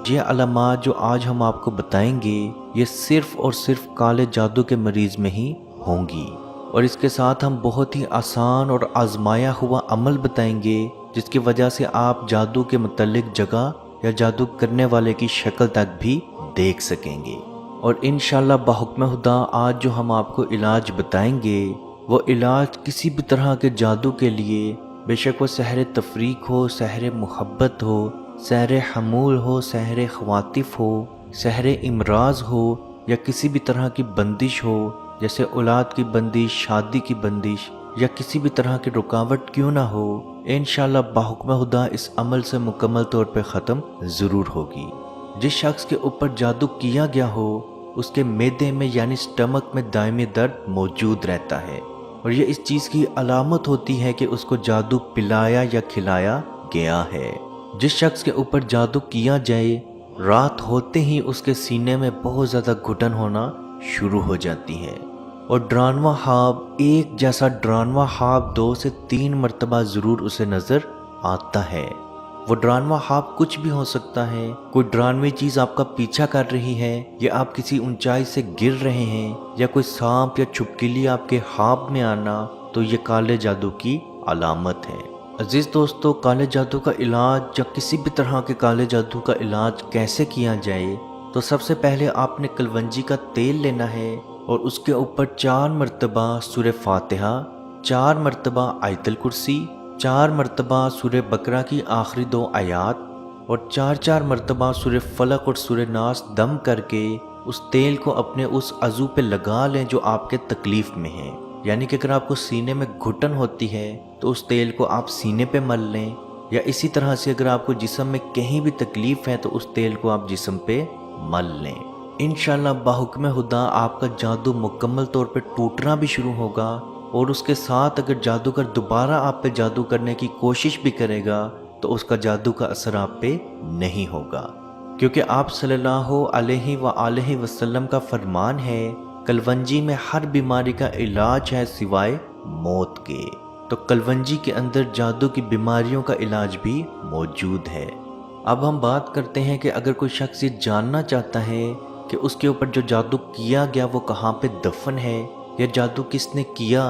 یہ علامات جو آج ہم آپ کو بتائیں گے یہ صرف اور صرف کالے جادو کے مریض میں ہی ہوں گی، اور اس کے ساتھ ہم بہت ہی آسان اور آزمایا ہوا عمل بتائیں گے جس کی وجہ سے آپ جادو کے متعلق جگہ یا جادو کرنے والے کی شکل تک بھی دیکھ سکیں گے۔ اور انشاءاللہ بحکم خدا آج جو ہم آپ کو علاج بتائیں گے وہ علاج کسی بھی طرح کے جادو کے لیے، بے شک وہ سحر تفریق ہو، سحر محبت ہو، سحر حمول ہو، سحر خواتف ہو، سحر امراض ہو، یا کسی بھی طرح کی بندش ہو، جیسے اولاد کی بندش، شادی کی بندش، یا کسی بھی طرح کی رکاوٹ کیوں نہ ہو، انشاءاللہ بحکم خدا اس عمل سے مکمل طور پہ ختم ضرور ہوگی۔ جس شخص کے اوپر جادو کیا گیا ہو اس کے معدے میں یعنی سٹمک میں دائمی درد موجود رہتا ہے، اور یہ اس چیز کی علامت ہوتی ہے کہ اس کو جادو پلایا یا کھلایا گیا ہے۔ جس شخص کے اوپر جادو کیا جائے رات ہوتے ہی اس کے سینے میں بہت زیادہ گھٹن ہونا شروع ہو جاتی ہے، اور ڈرانواں خواب، ایک جیسا ڈرانواں خواب 2 سے 3 مرتبہ ضرور اسے نظر آتا ہے۔ وہ ڈرانواں خواب کچھ بھی ہو سکتا ہے، کوئی ڈرانوی چیز آپ کا پیچھا کر رہی ہے، یا آپ کسی اونچائی سے گر رہے ہیں، یا کوئی سانپ یا چھپکلی آپ کے خواب میں آنا، تو یہ کالے جادو کی علامت ہے۔ عزیز دوستو، کالے جادو کا علاج یا کسی بھی طرح کے کالے جادو کا علاج کیسے کیا جائے؟ تو سب سے پہلے آپ نے کلونجی کا تیل لینا ہے اور اس کے اوپر 4 مرتبہ سورہ فاتحہ، 4 مرتبہ آیت الکرسی، 4 مرتبہ سورہ بقرہ کی آخری 2 آیات، اور 4 مرتبہ سورہ فلق اور سورہ ناس دم کر کے اس تیل کو اپنے اس عضو پہ لگا لیں جو آپ کے تکلیف میں ہے۔ یعنی کہ اگر آپ کو سینے میں گھٹن ہوتی ہے تو اس تیل کو آپ سینے پہ مل لیں، یا اسی طرح سے اگر آپ کو جسم میں کہیں بھی تکلیف ہے تو اس تیل کو آپ جسم پہ مل لیں۔ انشاءاللہ بحکم خدا آپ کا جادو مکمل طور پہ ٹوٹنا بھی شروع ہوگا، اور اس کے ساتھ اگر جادوگر دوبارہ آپ پہ جادو کرنے کی کوشش بھی کرے گا تو اس کا جادو کا اثر آپ پہ نہیں ہوگا، کیونکہ آپ صلی اللہ علیہ وآلہ وسلم کا فرمان ہے کلونجی میں ہر بیماری کا علاج ہے سوائے موت کے۔ تو کلونجی کے اندر جادو کی بیماریوں کا علاج بھی موجود ہے۔ اب ہم بات کرتے ہیں کہ اگر کوئی شخص یہ جاننا چاہتا ہے کہ اس کے اوپر جو جادو کیا گیا وہ کہاں پہ دفن ہے، یا جادو کس نے کیا،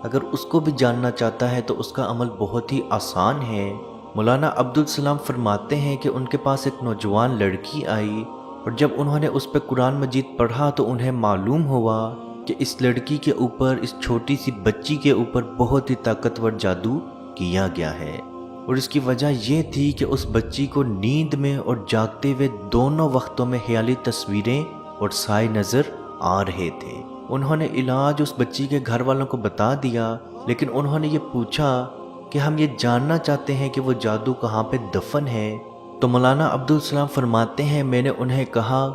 اگر اس کو بھی جاننا چاہتا ہے تو اس کا عمل بہت ہی آسان ہے۔ مولانا عبدالسلام فرماتے ہیں کہ ان کے پاس ایک نوجوان لڑکی آئی، اور جب انہوں نے اس پہ قرآن مجید پڑھا تو انہیں معلوم ہوا کہ اس لڑکی کے اوپر، اس چھوٹی سی بچی کے اوپر بہت ہی طاقتور جادو کیا گیا ہے، اور اس کی وجہ یہ تھی کہ اس بچی کو نیند میں اور جاگتے ہوئے دونوں وقتوں میں خیالی تصویریں اور سائے نظر آ رہے تھے۔ انہوں نے علاج اس بچی کے گھر والوں کو بتا دیا، لیکن انہوں نے یہ پوچھا کہ ہم یہ جاننا چاہتے ہیں کہ وہ جادو کہاں پہ دفن ہے۔ تو مولانا عبدالسلام فرماتے ہیں میں نے انہیں کہا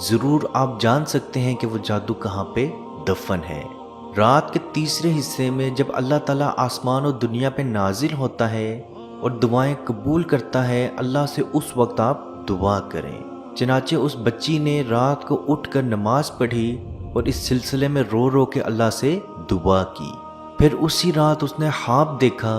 ضرور آپ جان سکتے ہیں کہ وہ جادو کہاں پہ دفن ہے۔ رات کے تیسرے حصے میں جب اللہ تعالیٰ آسمان و دنیا پہ نازل ہوتا ہے اور دعائیں قبول کرتا ہے، اللہ سے اس وقت آپ دعا کریں۔ چنانچہ اس بچی نے رات کو اٹھ کر نماز پڑھی اور اس سلسلے میں رو رو کے اللہ سے دعا کی۔ پھر اسی رات اس نے خواب دیکھا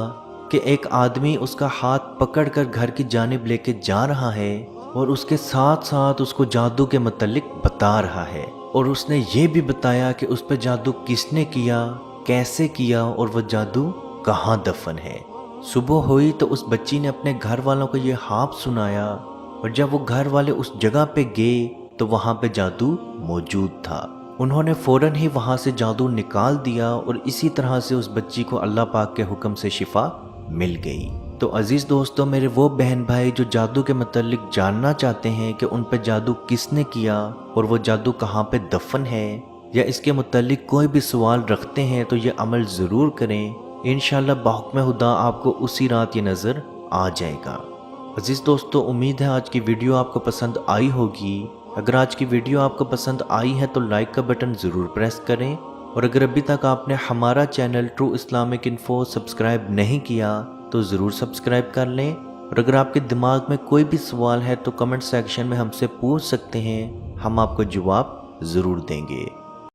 کہ ایک آدمی اس کا ہاتھ پکڑ کر گھر کی جانب لے کے جا رہا ہے، اور اس کے ساتھ ساتھ اس کو جادو کے متعلق بتا رہا ہے، اور اس نے یہ بھی بتایا کہ اس پہ جادو کس نے کیا، کیسے کیا، اور وہ جادو کہاں دفن ہے۔ صبح ہوئی تو اس بچی نے اپنے گھر والوں کو یہ خواب سنایا، اور جب وہ گھر والے اس جگہ پہ گئے تو وہاں پہ جادو موجود تھا۔ انہوں نے فوراً ہی وہاں سے جادو نکال دیا، اور اسی طرح سے اس بچی کو اللہ پاک کے حکم سے شفا مل گئی۔ تو عزیز دوستو، میرے وہ بہن بھائی جو جادو کے متعلق جاننا چاہتے ہیں کہ ان پہ جادو کس نے کیا اور وہ جادو کہاں پہ دفن ہے، یا اس کے متعلق کوئی بھی سوال رکھتے ہیں تو یہ عمل ضرور کریں۔ انشاءاللہ بحکم خدا آپ کو اسی رات یہ نظر آ جائے گا۔ عزیز دوستو، امید ہے آج کی ویڈیو آپ کو پسند آئی ہوگی۔ اگر آج کی ویڈیو آپ کو پسند آئی ہے تو لائک کا بٹن ضرور پریس کریں، اور اگر ابھی تک آپ نے ہمارا channel true Islamic info subscribe نہیں کیا تو ضرور سبسکرائب کر لیں، اور اگر آپ کے دماغ میں کوئی بھی سوال ہے تو کمنٹ سیکشن میں ہم سے پوچھ سکتے ہیں، ہم آپ کو جواب ضرور دیں گے۔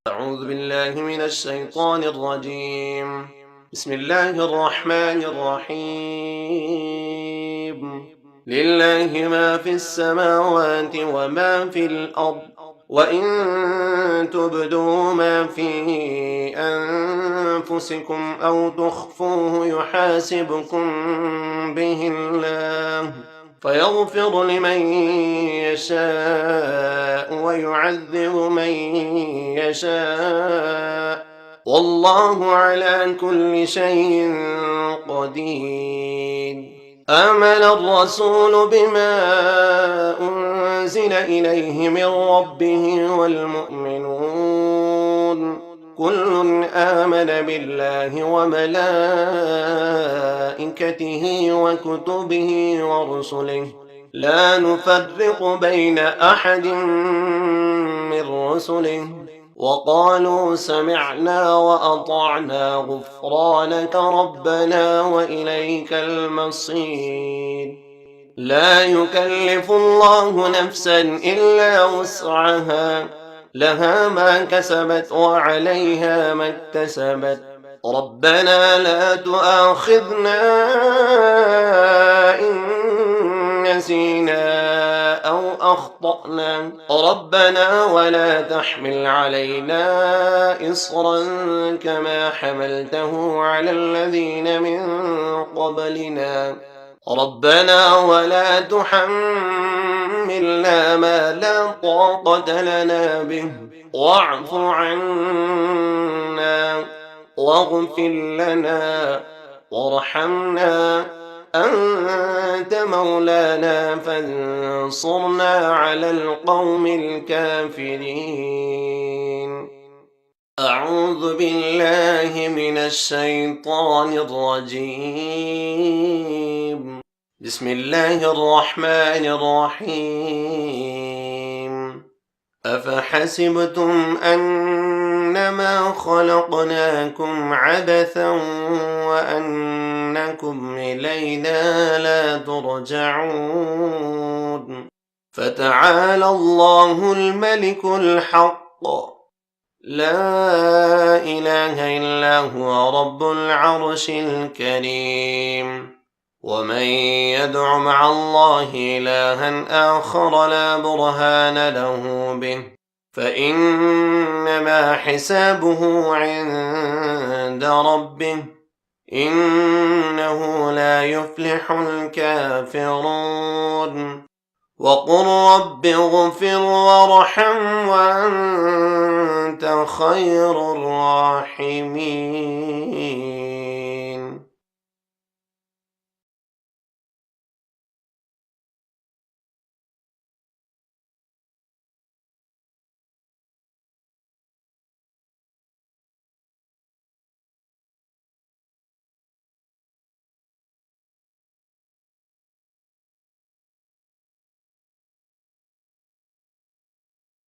اعوذ باللہ من الشیطان الرجیم، بسم اللہ الرحمن الرحیم۔ لله ما في السماوات وما في الأرض وإن تبدوا ما في أنفسكم أو تخفوه يحاسبكم به الله فيغفر لمن يشاء ويعذب من يشاء والله على كل شيء قدير. آمن الرسول بما أنزل إليه من ربه والمؤمنون كل آمن بالله وملائكته وكتبه ورسله لا نفرق بين أحد من رسله وقالوا سمعنا وأطعنا غفرانك ربنا وإليك المصير. لا يكلف الله نفسا إلا وسعها لها ما كسبت وعليها ما اكتسبت ربنا لا تؤاخذنا إن نسينا أو أخطأنا ربنا ولا تحمل علينا إصرا كما حملته على الذين من قبلنا ربنا ولا تحملنا ما لا طاقة لنا به واعف عنا واغفر لنا وارحمنا أنت مولانا فانصرنا على القوم الكافرين. أعوذ بالله من الشيطان الرجيم. بسم الله الرحمن الرحيم. أفحسبتم أنما خلقناكم عبثا وأنكم إلينا لا ترجعون فتعالى الله الملك الحق لا إله إلا هو رب العرش الكريم. ومن يدع مع الله إلها آخر لا برهان له به فإنما حسابه عند ربه إنه لا يفلح الكافرون. وقل رب اغفر وارحم وأنت خير الراحمين.